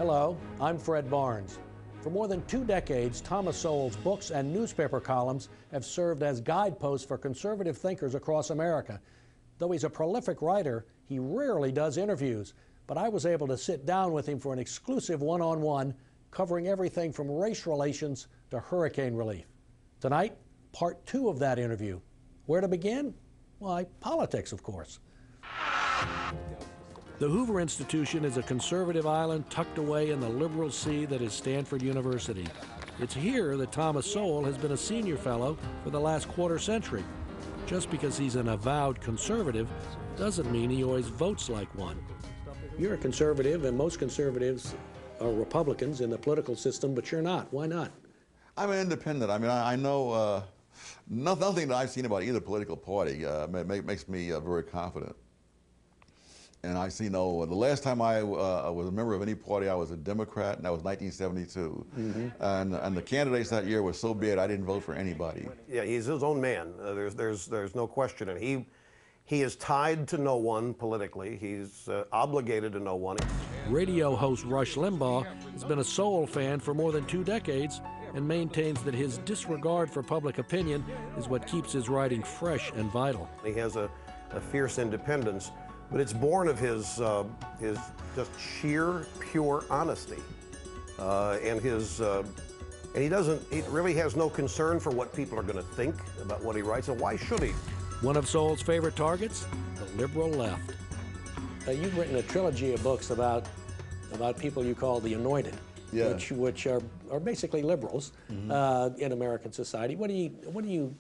Hello, I'm Fred Barnes. For more than 2 decades, Thomas Sowell's books and newspaper columns have served as guideposts for conservative thinkers across America. Though he's a prolific writer, he rarely does interviews, but I was able to sit down with him for an exclusive one-on-one covering everything from race relations to hurricane relief. Tonight, part 2 of that interview. Where to begin? Why, politics, of course. The Hoover Institution is a conservative island tucked away in the liberal sea that is Stanford University. It's here that Thomas Sowell has been a senior fellow for the last quarter century. Just because he's an avowed conservative doesn't mean he always votes like one. You're a conservative, and most conservatives are Republicans in the political system, but you're not. Why not? I'm independent. I mean, I know nothing that I've seen about either political party makes me very confident. And I see the last time I was a member of any party, I was a Democrat, and that was 1972. Mm-hmm. And the candidates that year were so bad, I didn't vote for anybody. Yeah, he's his own man. There's no question. And he is tied to no one politically. He's obligated to no one. Radio host Rush Limbaugh has been a Sowell fan for more than 2 decades and maintains that his disregard for public opinion is what keeps his writing fresh and vital. He has a fierce independence, but it's born of his just sheer, pure honesty, and he really has no concern for what people are going to think about what he writes, and why should he? One of Sowell's favorite targets, the liberal left. You've written a trilogy of books about people you call the anointed, yeah, which are basically liberals, mm-hmm, in American society. What do you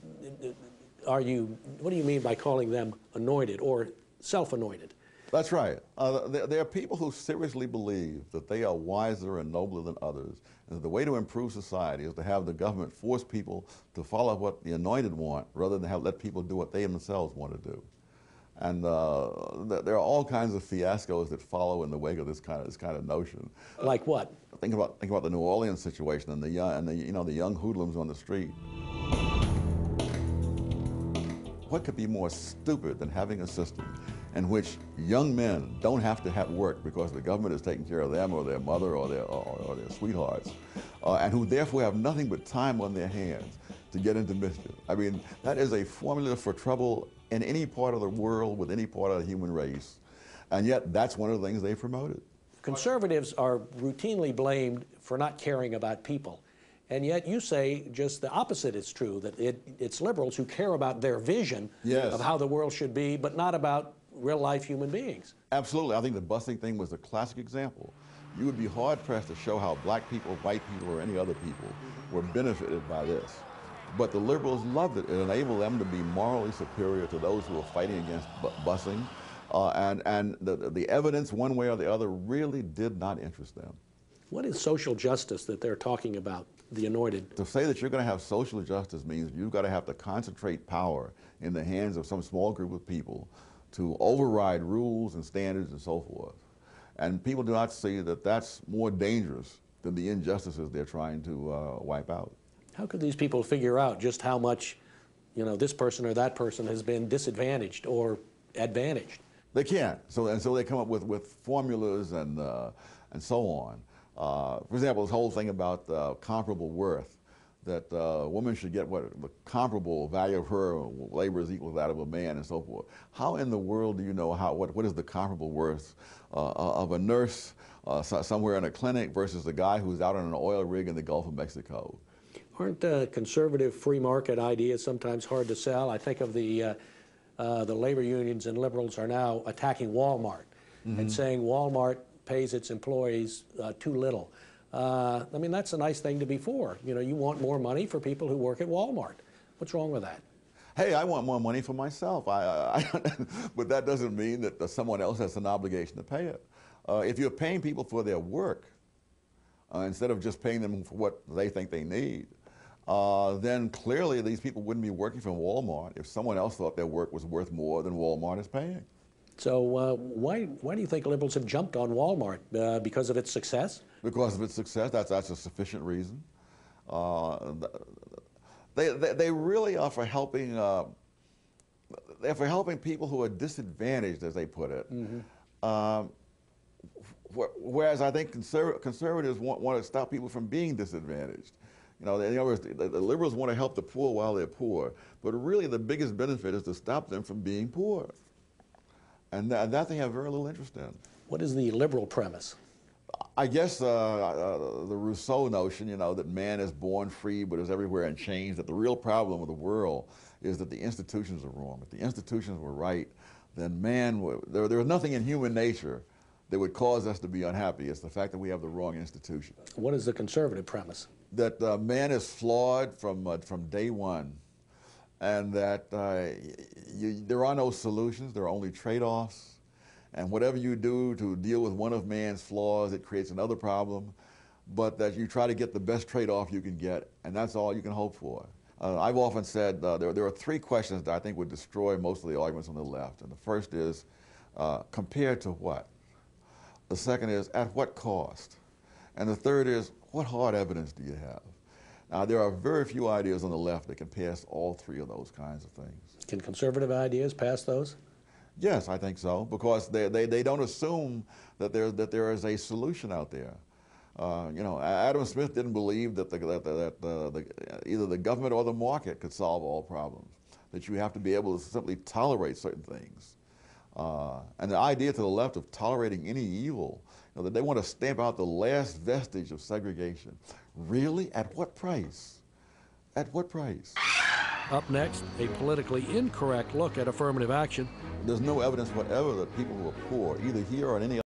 mean by calling them anointed or self-anointed? That's right. There are people who seriously believe that they are wiser and nobler than others, and that the way to improve society is to have the government force people to follow what the anointed want, rather than let people do what they themselves want to do. And there are all kinds of fiascos that follow in the wake of this kind of notion. Like what? Think about the New Orleans situation and the young hoodlums on the street. What could be more stupid than having a system in which young men don't have to have work because the government is taking care of them or their mother or their sweethearts, and who therefore have nothing but time on their hands to get into mischief? I mean, that is a formula for trouble in any part of the world with any part of the human race, and yet that's one of the things they promoted. Conservatives are routinely blamed for not caring about people. And yet you say just the opposite is true, that it's liberals who care about their vision, yes, of how the world should be, but not about real-life human beings. Absolutely. I think the busing thing was a classic example. You would be hard-pressed to show how black people, white people, or any other people were benefited by this. But the liberals loved it. It enabled them to be morally superior to those who were fighting against busing. And the evidence, one way or the other, really did not interest them. What is social justice that they're talking about, the anointed? To say that you're going to have social justice means you've got to have to concentrate power in the hands of some small group of people to override rules and standards and so forth. And people do not see that that's more dangerous than the injustices they're trying to wipe out. How could these people figure out just how much, this person or that person has been disadvantaged or advantaged? They can't. So they come up with formulas and so on. For example, this whole thing about comparable worth, that a woman should get what the comparable value of her labor is equal to that of a man and so forth. How in the world do you know what is the comparable worth of a nurse somewhere in a clinic versus the guy who's out on an oil rig in the Gulf of Mexico? Aren't conservative free market ideas sometimes hard to sell? I think of the labor unions and liberals are now attacking Walmart, mm-hmm, and saying Walmart pays its employees too little. I mean, that's a nice thing to be for. You want more money for people who work at Walmart. What's wrong with that? Hey, I want more money for myself. But that doesn't mean that someone else has an obligation to pay it. If you're paying people for their work, instead of just paying them for what they think they need, then clearly these people wouldn't be working for Walmart if someone else thought their work was worth more than Walmart is paying. So why do you think liberals have jumped on Walmart? Because of its success? Because of its success, that's a sufficient reason. They really are for helping. They're for helping people who are disadvantaged, as they put it. Mm-hmm. Whereas I think conservatives want to stop people from being disadvantaged. In other words, the liberals want to help the poor while they're poor, but really the biggest benefit is to stop them from being poor. And that they have very little interest in. What is the liberal premise? I guess the Rousseau notion, that man is born free but is everywhere in chains, that the real problem with the world is that the institutions are wrong. If the institutions were right, then there was nothing in human nature that would cause us to be unhappy. It's the fact that we have the wrong institution. What is the conservative premise? That man is flawed from day one, and that there are no solutions, there are only trade-offs. And whatever you do to deal with one of man's flaws, it creates another problem, but that you try to get the best trade-off you can get, and that's all you can hope for. I've often said there are three questions that I think would destroy most of the arguments on the left. And the first is, compared to what? The second is, at what cost? And the third is, what hard evidence do you have? Now, there are very few ideas on the left that can pass all three of those kinds of things. Can conservative ideas pass those? Yes, I think so, because they don't assume that there is a solution out there. Adam Smith didn't believe that either the government or the market could solve all problems, that you have to be able to simply tolerate certain things. And the idea to the left of tolerating any evil, that they want to stamp out the last vestige of segregation. Really? At what price? At what price? Up next, a politically incorrect look at affirmative action. There's no evidence whatever that people who are poor, either here or in any